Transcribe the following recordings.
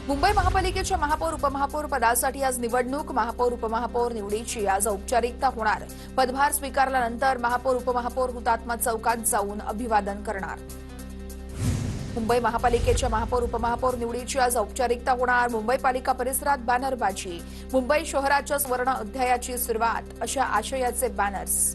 मुंबई महापालिकेच्या महापौर उपमहापौर पदासाठी आज निवडणूक. महापौर उपमहापौर निवडीची आज औपचारिकता होणार. पदभार स्वीकारल्यानंतर महापौर उपमहापौर हुतात्मा चौकात जाऊन अभिवादन करणार. मुंबई महापालिकेच्या महापौर उपमहापौर निवडीची आज औपचारिकता होणार. मुंबई पालिका परिसरात बॅनरबाजी. मुंबई शहराच्या सुवर्ण अध्यायाची सुरुवात अशा आशयाचे बॅनर्स.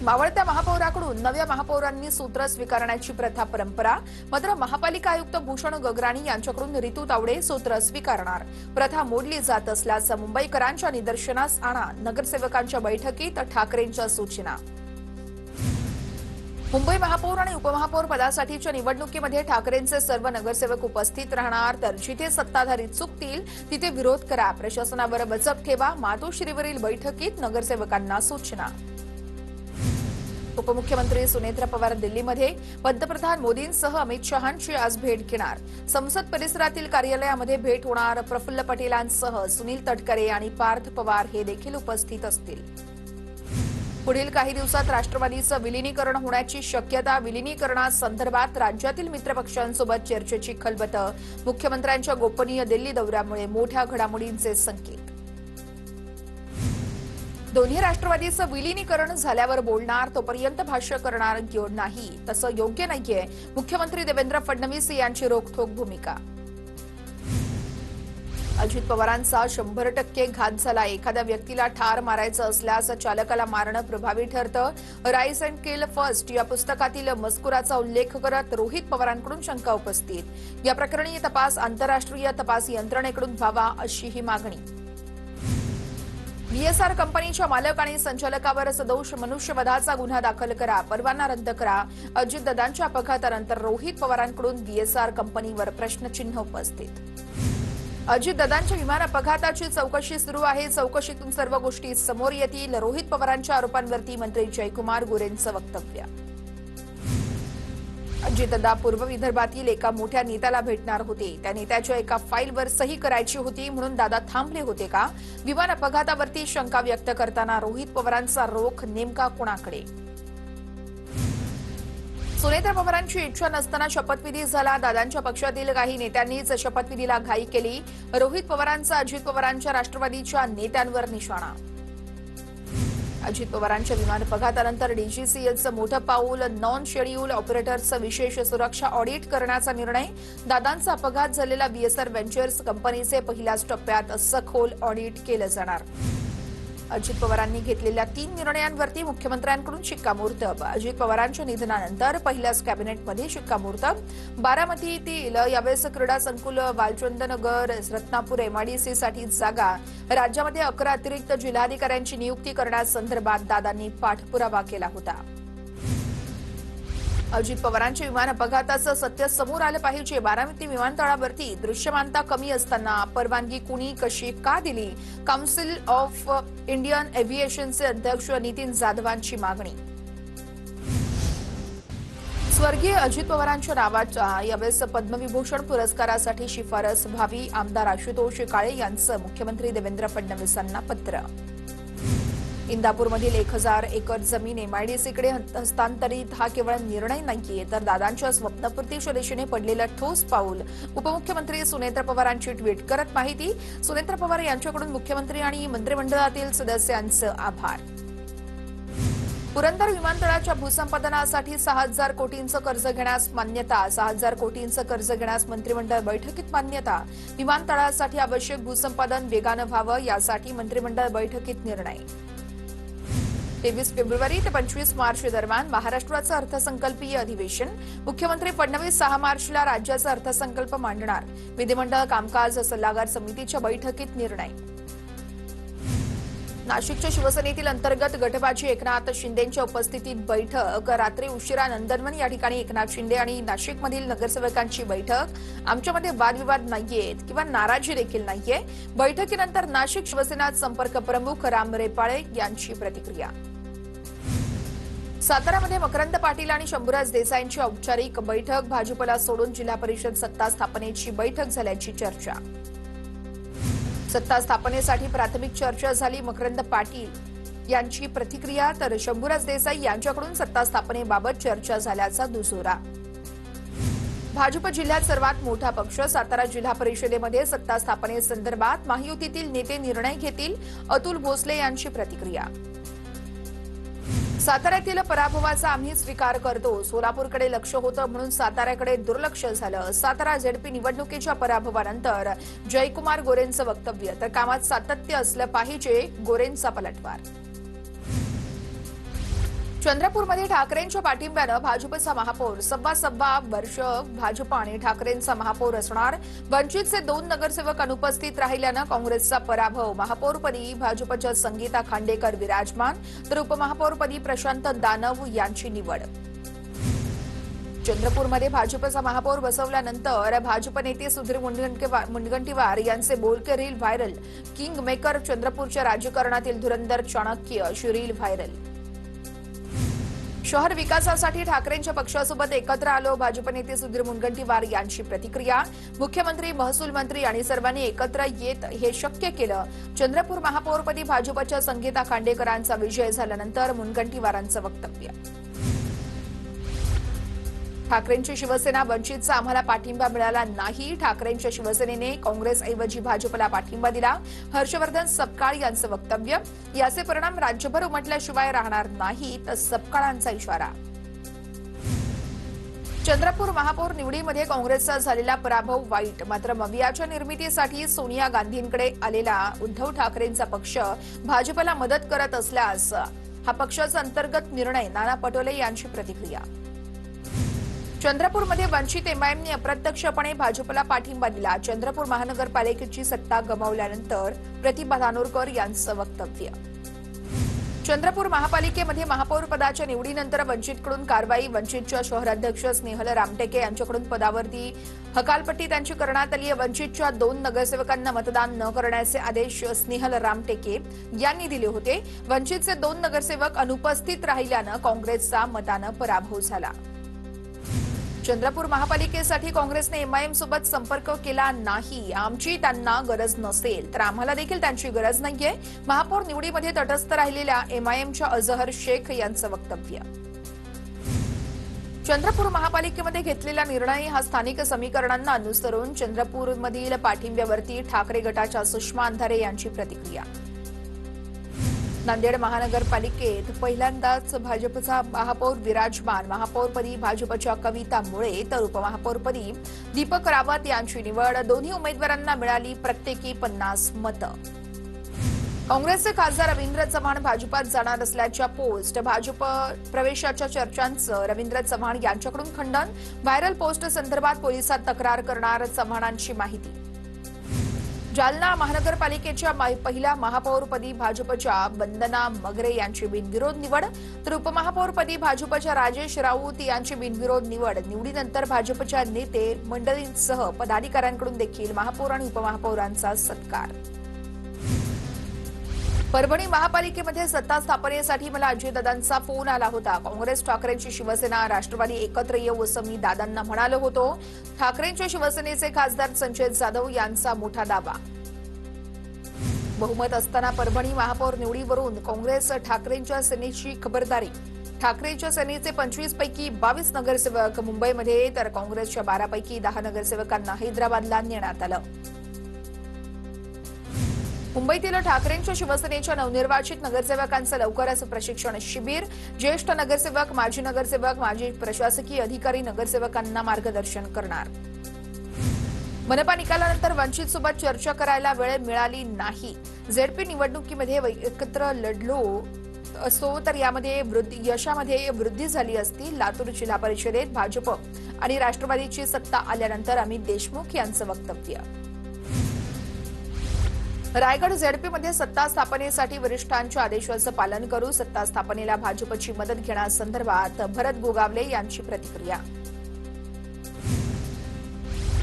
मावळत्या महापौराकडून नव्या महापौरांनी सूत्र स्वीकारण्याची प्रथा परंपरा. मात्र महापालिका आयुक्त भूषण गगराणी यांच्याकडून रितू तावडे सूत्र स्वीकारणार. प्रथा मोडली जात असल्याचं मुंबईकरांच्या निदर्शनास आणा. नगरसेवकांच्या बैठकीत ठाकरेंच्या सूचना. मुंबई महापौर आणि उपमहापौर पदासाठीच्या निवडणुकीमध्ये ठाकरेंचे सर्व नगरसेवक उपस्थित राहणार. तर जिथे सत्ताधारी चुकतील तिथे विरोध करा. प्रशासनावर वचक ठेवा. मातोश्रीवरील बैठकीत नगरसेवकांना सूचना. उपमुख्यमंत्री सुनेत्र पवार दिल्लीमध्ये. पंतप्रधान मोदींसह अमित शहांची आज भेट घेणार. संसद परिसरातील कार्यालयामध्ये भेट होणार. प्रफुल्ल पटेलांसह सुनील तटकरे आणि पार्थ पवार हे देखील उपस्थित असतील. पुढील काही दिवसात राष्ट्रवादीचं विलिनीकरण होण्याची शक्यता. विलिनीकरणासंदर्भात राज्यातील मित्रपक्षांसोबत चर्चेची खलबतं. मुख्यमंत्र्यांच्या गोपनीय दिल्ली दौऱ्यामुळे मोठ्या घडामोडींचे संकेत. दोन्ही राष्ट्रवादीचं विलिनीकरण झाल्यावर बोलणार. तोपर्यंत भाष्य करणार नाही. तसं योग्य नाहीये. मुख्यमंत्री देवेंद्र फडणवीस यांची रोखठोक भूमिका. अजित पवारांचा 100% घात झाला. एखाद्या व्यक्तीला ठार मारायचं असल्यास चालकाला मारणं प्रभावी ठरतं. राईज अँड किल फर्स्ट या पुस्तकातील मजकुराचा उल्लेख करत रोहित पवारांकडून शंका उपस्थित. या प्रकरणी तपास आंतरराष्ट्रीय तपास यंत्रणेकडून व्हावा अशी ही मागणी. बीएसआर कंपनीच्या मालक आणि संचालकावर सदोष मनुष्यवधाचा गुन्हा दाखल करा. परवाना रद्द करा. अजितदादांच्या अपघातानंतर रोहित पवारांकडून बीएसआर कंपनीवर प्रश्नचिन्ह उपस्थित. अजितदादांच्या विमान अपघाताची चौकशी सुरू आहे. चौकशीतून सर्व गोष्टी समोर येतील. रोहित पवारांच्या आरोपांवरती मंत्री जयकुमार गोरेंचं वक्तव्य. अजितदादा पूर्व विदर्भातील एका मोठ्या नेत्याला भेटणार होते. त्या नेत्याच्या एका फाईलवर सही करायची होती म्हणून दादा थांबले होते का? विमान अपघातावरती शंका व्यक्त करताना रोहित पवारांचा रोख नेमका कोणाकडे? सुनेत्र पवारांची इच्छा नसताना शपथविधी झाला. दादांच्या पक्षातील काही नेत्यांनीच शपथविधीला घाई केली. रोहित पवारांचा अजित पवारांच्या राष्ट्रवादीच्या नेत्यांवर निशाणा. अजित पवारांच्या विमान अपघातानंतर डीजीसीएलचं मोठं पाऊल. नॉन शेड्यूल ऑपरेटरचं विशेष सुरक्षा ऑडिट करण्याचा निर्णय. दादांचा अपघात झालेल्या बीएसआर व्हेंचर्स कंपनीचे पहिल्याच टप्प्यात सखोल ऑडिट केलं जाणार. अजित पवारांनी घेतलेल्या 3 निर्णयांवरती मुख्यमंत्र्यांकडून शिक्कामोर्तब. अजित पवारांच्या निधनानंतर पहिल्याच कॅबिनेटमध्ये शिक्कामोर्तब. बारामतीतील यावेळेस क्रीडा संकुल, वालचंदनगर, रत्नापूर एमआयडीसीसाठी जागा. राज्यामध्ये 11 अतिरिक्त जिल्हाधिकाऱ्यांची नियुक्ती करण्यासंदर्भात दादांनी पाठपुरावा केला होता. अजित पवारांच्या विमान अपघाताचं सत्य समोर आलं पाहिजे. बारामती विमानतळावरती दृश्यमानता कमी असताना परवानगी कुणी कशी का दिली? काउन्सिल ऑफ इंडियन एव्हिएशनचे अध्यक्ष नितीन जाधवांची मागणी. स्वर्गीय अजित पवारांच्या नावाच्या यावेळेस पद्मविभूषण पुरस्कारासाठी शिफारस व्हावी. आमदार आशुतोष काळे यांचं मुख्यमंत्री देवेंद्र फडणवीसांना पत्र. इंदापूरमधील 1000 एकर जमीन एमआयडीसीकडे हस्तांतरित हा केवळ निर्णय नाहीये तर दादांच्या स्वप्नपूर्तीच्या दिशेने पडलेलं ठोस पाऊल. उपमुख्यमंत्री सुनेत्र पवारांची ट्विट करत माहिती. सुनेत्र पवार यांच्याकडून मुख्यमंत्री आणि मंत्रिमंडळातील सदस्यांचं आभार. पुरंदर विमानतळाच्या भूसंपादनासाठी 6000 कोटींचं कर्ज घेण्यास मान्यता. 6000 कोटींचं कर्ज घेण्यास मंत्रिमंडळ बैठकीत मान्यता. विमानतळासाठी आवश्यक भूसंपादन वेगानं व्हावं यासाठी मंत्रिमंडळ बैठकीत निर्णय. 23 फेब्रुवारी ते 25 मार्च दरम्यान महाराष्ट्राचं अर्थसंकल्पीय अधिवेशन. मुख्यमंत्री फडणवीस 6 मार्चला राज्याचा अर्थसंकल्प मांडणार. विधिमंडळ कामकाज सल्लागार समितीच्या बैठकीत निर्णय. नाशिकच्या शिवसेनेतील अंतर्गत गटबाजी. एकनाथ शिंदेंच्या उपस्थितीत बैठक. रात्री उशिरा नंदनवन या ठिकाणी एकनाथ शिंदे आणि नाशिकमधील नगरसेवकांची बैठक. आमच्यामध्ये वादविवाद नाहीयेत किंवा नाराजी देखील नाहीये. बैठकीनंतर नाशिक शिवसेना संपर्क प्रमुख राम रेपाळे यांची प्रतिक्रिया. सातारामध्ये मकरंद पाटील आणि शंभूराज देसाईंची औपचारिक बैठक. भाजपला सोडून जिल्हा परिषद सत्ता स्थापनेची बैठक झाल्याची चर्चा. सत्ता स्थापनेसाठी प्राथमिक चर्चा झाली. मकरंद पाटील यांची प्रतिक्रिया. तर शंभूराज देसाई यांच्याकडून सत्ता स्थापनेबाबत चर्चा झाल्याचा दुजोरा. भाजप जिल्ह्यात सर्वात मोठा पक्ष सातारा जिल्हा परिषदेमध्ये सत्ता स्थापनेसंदर्भात महायुतीतील नेते निर्णय घेतील, अतुल भोसले यांची प्रतिक्रिया. साताऱ्यातील पराभवाचा आम्ही स्वीकार करतो. सोलापूरकडे लक्ष होतं म्हणून साताऱ्याकडे दुर्लक्ष झालं. सातारा झेडपी निवडणुकीच्या पराभवानंतर जयकुमार गोरेंचं वक्तव्य. तर कामात सातत्य असलं पाहिजे, गोरेंचा पलटवार. चंद्रपूरमध्ये ठाकरेंच्या पाठिंब्यानं भाजपचा महापौर. सव्वा वर्ष भाजप आणि ठाकरेंचा महापौर असणार. वंचितचे 2 नगरसेवक अनुपस्थित राहिल्यानं काँग्रेसचा पराभव. महापौरपदी भाजपच्या संगीता खांडेकर विराजमान, तर उपमहापौरपदी प्रशांत दानव यांची निवड. चंद्रपूरमध्ये भाजपचा महापौर बसवल्यानंतर भाजप नेते सुधीर मुनगंटीवार यांचे बोलके रील व्हायरल. किंग मेकर चंद्रपूरच्या राजकारणातील धुरंधर चाणक्य अशी रील व्हायरल. शहर विकासासाठी ठाकरेंच्या पक्षासोबत एकत्र आलो. भाजप नेते सुधीर मुनगंटीवार यांची प्रतिक्रिया. मुख्यमंत्री, महसूल मंत्री आणि सर्वांनी एकत्र येत हे शक्य केलं. चंद्रपूर महापौरपदी भाजपच्या संगीता खांडेकरांचा विजय झाल्यानंतर मुनगंटीवारांचं वक्तव्य. ठाकरेंची शिवसेना. वंचितचा आम्हाला पाठिंबा मिळाला नाही. ठाकरेंच्या शिवसेनेने काँग्रेसऐवजी भाजपला पाठिंबा दिला. हर्षवर्धन सपकाळ यांचं वक्तव्य. याचे परिणाम राज्यभर उमटल्याशिवाय राहणार नाहीत, सपकाळांचा इशारा. चंद्रपूर महापौर निवडीमध्ये काँग्रेसचा झालेला पराभव वाईट. मात्र मवियाच्या निर्मितीसाठी सोनिया गांधींकडे आलेला उद्धव ठाकरेंचा पक्ष भाजपला मदत करत असल्यास हा पक्षाचा अंतर्गत निर्णय. नाना पटोले यांची प्रतिक्रिया. चंद्रपूरमध्ये वंचित एमआयएमने अप्रत्यक्षपणे भाजपला पाठिंबा दिला. चंद्रपूर महानगरपालिकेची सत्ता गमावल्यानंतर प्रतिभा धानोरकर यांचं वक्तव्य. चंद्रपूर महापालिकेमध्ये महापौर पदाच्या निवडीनंतर वंचितकडून कारवाई. वंचितच्या शहराध्यक्ष स्नेहल रामटेके यांच्याकडून पदावरती हकालपट्टी त्यांची करण्यात आली. वंचितच्या 2 नगरसेवकांना मतदान न करण्याचे आदेश स्नेहल रामटेके यांनी दिले होते. वंचितचे 2 नगरसेवक अनुपस्थित राहिल्यानं काँग्रेसचा मतानं पराभव झाला. चंद्रपूर महापालिकेसाठी काँग्रेसने एमआयएम सोबत संपर्क केला नाही. आमची त्यांना गरज नसेल तर आम्हाला देखील त्यांची गरज नाहीये. महापौर निवडीमध्ये तटस्थ राहिलेल्या एमआयएमच्या अजहर शेख यांचं वक्तव्य. चंद्रपूर महापालिकेमध्ये घेतलेला निर्णय हा स्थानिक समीकरणांना अनुसरून. चंद्रपूरमधील पाठिंब्यावरती ठाकरे गटाच्या सुषमा अंधारे यांची प्रतिक्रिया. नांदेड महानगरपालिकेत पहिल्यांदाच भाजपचा महापौर विराजमान. महापौरपदी भाजपच्या कविता मुळे तर उपमहापौरपदी दीपक रावत यांची निवड. दोन्ही उमेदवारांना मिळाली प्रत्येकी 50 मतं. काँग्रेसचे खासदार रवींद्र चव्हाण भाजपात जाणार असल्याच्या पोस्ट. भाजप प्रवेशाच्या चर्चांचं रवींद्र चव्हाण यांच्याकडून खंडन. व्हायरल पोस्ट संदर्भात पोलिसात तक्रार करणार चव्हाणांची माहिती. जालना महानगरपालिकेच्या पहिल्या महापौरपदी भाजपच्या वंदना मगरे यांची बिनविरोध निवड, तर उपमहापौरपदी भाजपच्या राजेश राऊत यांची बिनविरोध निवड. निवडीनंतर भाजपच्या नेते मंडळींसह पदाधिकाऱ्यांकडून देखील महापौर आणि उपमहापौरांचा सत्कार. परभणी महापालिकेमध्ये सत्ता स्थापनेसाठी मला अजितदादांचा फोन आला होता. काँग्रेस, ठाकरेंची शिवसेना, राष्ट्रवादी एकत्र येऊ असं मी दादांना म्हणालो होतो. ठाकरेंच्या शिवसेनेचे खासदार संजय जाधव यांचा मोठा दावा. बहुमत असताना परभणी महापौर निवडीवरून काँग्रेस ठाकरेंच्या सेनेची खबरदारी. ठाकरेंच्या सेनेचे 25 पैकी 22 नगरसेवक मुंबईमध्ये, तर काँग्रेसच्या 12 पैकी 10 नगरसेवकांना हैदराबादला नेण्यात आलं. मुंबईतील ठाकरेंच्या शिवसेनेच्या नवनिर्वाचित नगरसेवकांचं लवकरच प्रशिक्षण शिबिर. ज्येष्ठ नगरसेवक, माजी नगरसेवक, माजी प्रशासकीय अधिकारी नगरसेवकांना मार्गदर्शन करणार. मनपा निकालानंतर वंचितसोबत चर्चा करायला वेळ मिळाली नाही. झेडपी निवडणुकीमध्ये एकत्र लढलो असतो तर यामध्ये यशामध्ये वृद्धी झाली असती. लातूर जिल्हा परिषदेत भाजप आणि राष्ट्रवादीची सत्ता आल्यानंतर अमित देशमुख यांचं वक्तव्य. रायगड झेडपीमध्ये सत्ता स्थापनेसाठी वरिष्ठांच्या आदेशाचं पालन करू. सत्ता स्थापनेला भाजपची मदत घेण्यासंदर्भात भरत गोगावले यांची प्रतिक्रिया.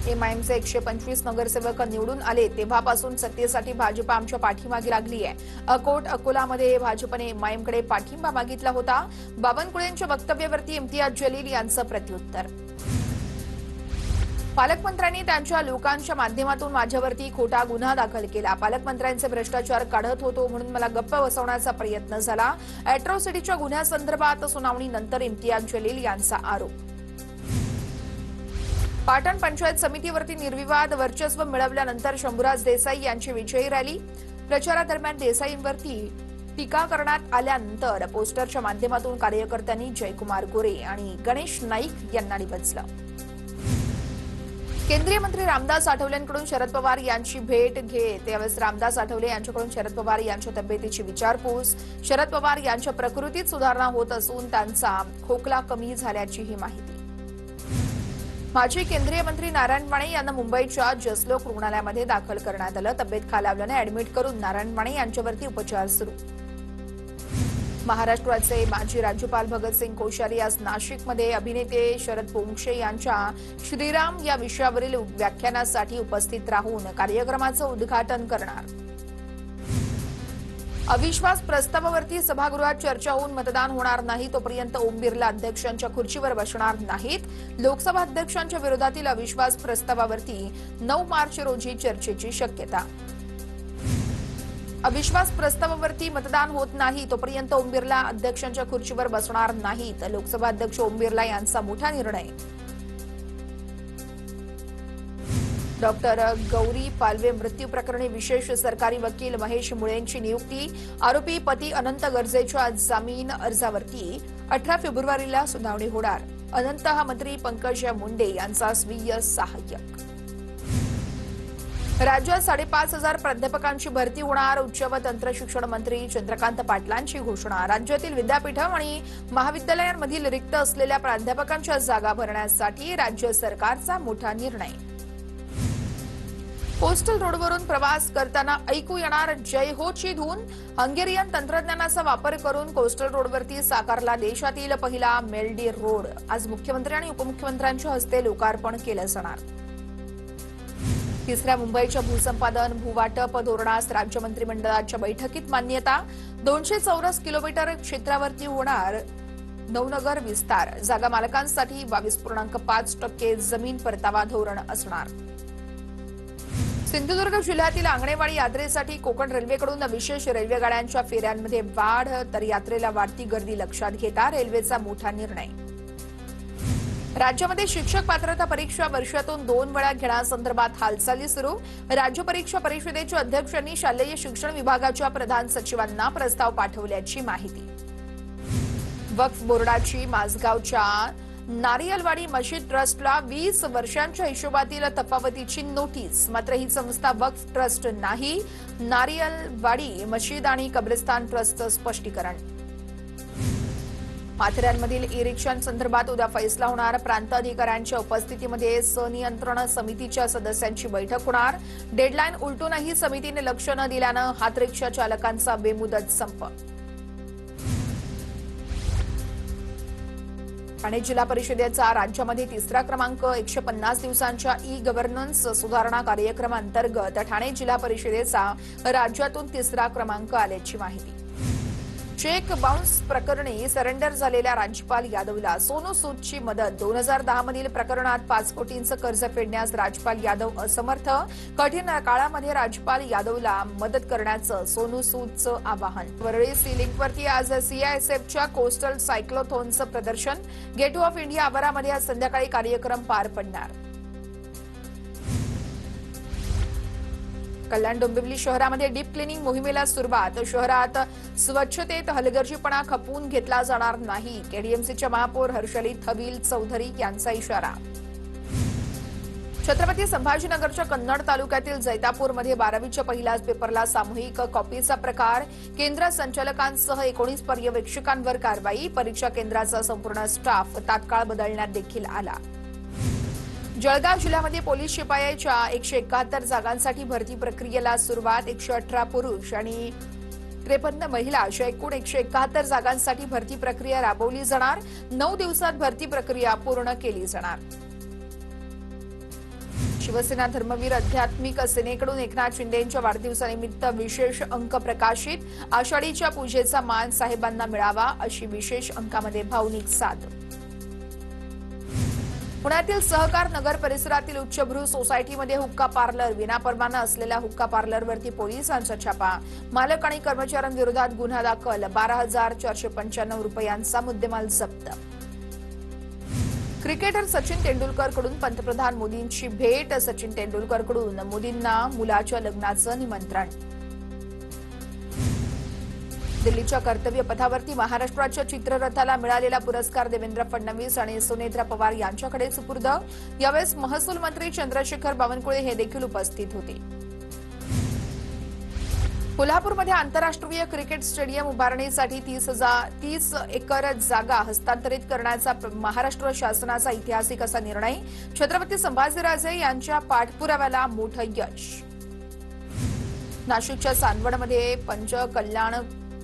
एमआयएमचे 125 नगरसेवक निवडून आले तेव्हापासून सत्तेसाठी भाजप आमच्या पाठीमागे लागली आहे. अकोट, अकोलामध्ये भाजपने एमआयएमकडे पाठिंबा मागितला होता. बावनकुळेंच्या वक्तव्यावरती इम्तियाज जलील यांचं प्रत्युत्तर. पालकमंत्र्यांनी त्यांच्या लोकांच्या माध्यमातून माझ्यावरती खोटा गुन्हा दाखल केला. पालकमंत्र्यांचे भ्रष्टाचार काढत होतो म्हणून मला गप्प बसवण्याचा प्रयत्न झाला. अॅट्रॉसिटीच्या गुन्ह्यासंदर्भात सुनावणीनंतर इम्तियाज जलील यांचा आरोप. पाटण पंचायत समितीवरती निर्विवाद वर्चस्व मिळवल्यानंतर शंभूराज देसाई यांची विजयी रॅली. प्रचारादरम्यान देसाईंवरती टीका करण्यात आल्यानंतर पोस्टरच्या माध्यमातून कार्यकर्त्यांनी जयकुमार गोरे आणि गणेश नाईक यांना डिवचलं. केंद्रीय मंत्री रामदास आठवलेंकडून शरद पवार यांची भेट घेत यावेळी रामदास आठवले यांच्याकडून शरद पवार यांच्या तब्येतीची विचारपूस. शरद पवार यांच्या प्रकृतीत सुधारणा होत असून त्यांचा खोकला कमी झाल्याचीही माहिती. माजी केंद्रीय मंत्री नारायण राणे यांना मुंबईच्या जसलोक रुग्णालयामध्ये दाखल करण्यात आलं. तब्येत खालावल्याने अॅडमिट करून नारायण राणे यांच्यावरती उपचार सुरू. महाराष्ट्राचे माजी राज्यपाल भगतसिंग कोश्यारी आज नाशिकमध्ये अभिनेते शरद पोंक्षे यांच्या श्रीराम या विषयावरील व्याख्यानासाठी उपस्थित राहून कार्यक्रमाचं उद्घाटन करणार. अविश्वास प्रस्तावावरती सभागृहात चर्चा होऊन मतदान होणार नाही तोपर्यंत ओम बिर्ला अध्यक्षांच्या खुर्चीवर बसणार नाहीत. लोकसभा अध्यक्षांच्या विरोधातील अविश्वास प्रस्तावावरती 9 मार्च रोजी चर्चेची शक्यता. अविश्वास प्रस्तावावरती मतदान होत नाही तोपर्यंत ओम बिर्ला अध्यक्षांच्या खुर्चीवर बसणार नाहीत. लोकसभा अध्यक्ष ओम बिर्ला यांचा मोठा निर्णय. डॉक्टर गौरी पालवे मृत्यू प्रकरणी विशेष सरकारी वकील महेश मुळेंची नियुक्ती. आरोपी पती अनंत गर्जेच्या जामीन अर्जावरती 18 फेब्रुवारीला सुनावणी होणार. अनंत हा मंत्री पंकज मुंडे यांचा स्वीय सहाय्यक. राज्यात 5,500 प्राध्यापकांची भरती होणार. उच्च व तंत्र शिक्षण मंत्री चंद्रकांत पाटलांची घोषणा. राज्यातील विद्यापीठं आणि महाविद्यालयांमधील रिक्त असलेल्या प्राध्यापकांच्या जागा भरण्यासाठी राज्य सरकारचा मोठा निर्णय. कोस्टल रोडवरून प्रवास करताना ऐकू येणार जय होची धून. हंगेरियन तंत्रज्ञानाचा वापर करून कोस्टल रोडवरती साकारला देशातील पहिला मेलडी रोड. आज मुख्यमंत्री आणि उपमुख्यमंत्र्यांच्या हस्ते लोकार्पण केलं जाणार. तिसऱ्या मुंबईच्या भूसंपादन भूवाटप धोरणास राज्य मंत्रिमंडळाच्या बैठकीत मान्यता. 200 चौरस किलोमीटर क्षेत्रावरती होणार नवनगर विस्तार. जागा मालकांसाठी 22.5% जमीन परतावा धोरण असणार. सिंधुदुर्ग जिल्ह्यातील आंगणेवाडी यात्रेसाठी कोकण रेल्वेकडून विशेष रेल्वे गाड्यांच्या फेऱ्यांमध्ये वाढ. तर यात्रेला वाढती गर्दी लक्षात घेता रेल्वेचा मोठा निर्णय. राज्यामध्ये शिक्षक पात्रता परीक्षा वर्षातून 2 वेळा घेण्यासंदर्भात हालचाली सुरू. राज्य परीक्षा परिषदेच्या अध्यक्षांनी शालेय शिक्षण विभागाच्या प्रधान सचिवांना प्रस्ताव पाठवल्याची माहिती. वक्फ बोर्डाची माझगावच्या नारियलवाडी मशीद ट्रस्टला 20 वर्षांच्या हिशोबातील तफावतीची नोटीस. मात्र ही संस्था वक्फ ट्रस्ट नाही. नारियलवाडी मशीद आणि कब्रिस्तान ट्रस्टचं स्पष्टीकरण. माथेरानमधील ई रिक्षांसंदर्भात उद्या फैसला होणार. प्रांत अधिकाऱ्यांच्या उपस्थितीमध्ये संनियंत्रण समितीच्या सदस्यांची बैठक होणार. डेडलाईन उलटूनही समितीने लक्ष न दिल्यानं हात रिक्षा चालकांचा बेमुदत संप. ठाणे जिल्हा परिषदेचा राज्यामध्ये 3रा क्रमांक. 150 दिवसांच्या ई गव्हर्नन्स सुधारणा कार्यक्रमांतर्गत ठाणे जिल्हा परिषदेचा राज्यातून 3रा क्रमांक आल्याची माहिती. चेक बाउन्स प्रकरणी सरेंडर झालेल्या राज्यपाल यादवला सोनू सूदची मदत. 2010 मधील प्रकरणात 5 कोटींचं कर्ज फेडण्यास राज्यपाल यादव असमर्थ. कठीण काळामध्ये राज्यपाल यादवला मदत करण्याचं सोनू सूदचं आवाहन. वरळी सी लिंकवरती आज सीआयएसएफच्या कोस्टल सायक्लोथॉनचं प्रदर्शन. गेट ऑफ इंडिया आवारामध्ये आज संध्याकाळी कार्यक्रम पार पडणार. कल्याण डोंबिवली शहरामध्ये डीप क्लिनिंग मोहिमेला सुरुवात. शहरात स्वच्छतेत हलगर्जीपणा खपवून घेतला जाणार नाही. केडीएमसीच्या महापौर हर्षली थविल चौधरी यांचा इशारा. छत्रपती संभाजीनगरच्या कन्नड तालुक्यातील जैतापूरमध्ये 12वीच्या पहिल्याच पेपरला सामूहिक कॉपीचा प्रकार. केंद्र संचालकांसह 19 पर्यवेक्षकांवर कारवाई. परीक्षा केंद्राचा संपूर्ण स्टाफ तात्काळ बदलण्यात देखील आला. जळगाव जिल्ह्यामध्ये पोलीस शिपायाच्या 171 जागांसाठी भरती प्रक्रियेला सुरुवात. 118 पुरुष आणि 53 महिला अशा एकूण 171 जागांसाठी भरती प्रक्रिया राबवली जाणार. 9 दिवसात भरती प्रक्रिया पूर्ण केली जाणार. शिवसेना धर्मवीर आध्यात्मिक सेनेकडून एकनाथ शिंदेंच्या वाढदिवसानिमित्त विशेष अंक प्रकाशित. आषाढीच्या पूजेचा मान साहेबांना मिळावा अशी विशेष अंकामध्ये भावनिक साद. पुण्यातील सहकार नगर परिसरातील उच्चभ्रू सोसायटीमध्ये हुक्का पार्लर. विनापरवाना असलेल्या हुक्का पार्लरवरती पोलिसांचा छापा. मालक आणि कर्मचाऱ्यांविरोधात गुन्हा दाखल. 12,495 रुपयांचा मुद्देमाल जप्त. क्रिकेटर सचिन तेंडुलकरकडून पंतप्रधान मोदींची भेट. सचिन तेंडुलकरकडून मोदींना मुलाच्या लग्नाचं निमंत्रण. दिल्लीच्या कर्तव्य पथावरती महाराष्ट्राच्या चित्ररथाला मिळालेला पुरस्कार देवेंद्र फडणवीस आणि सुनेत्रा पवार यांच्याकडे सुपूर्द. यावेळेस महसूल मंत्री चंद्रशेखर बावनकुळे हे देखील उपस्थित होते. कोल्हापूरमध्ये आंतरराष्ट्रीय क्रिकेट स्टेडियम उभारणीसाठी 30 एकर जागा हस्तांतरित करण्याचा महाराष्ट्र शासनाचा ऐतिहासिक असा निर्णय. छत्रपती संभाजीराजे यांच्या पाठपुराव्याला मोठं यश. नाशिकच्या चांदवडमध्ये पंचकल्याण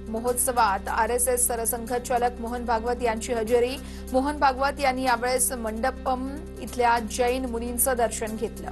महोत्सवात आरएसएस सरसंघचालक मोहन भागवत यांची हजेरी. मोहन भागवत यांनी यावेळेस मंडपम इथल्या जैन मुनींचं दर्शन घेतलं.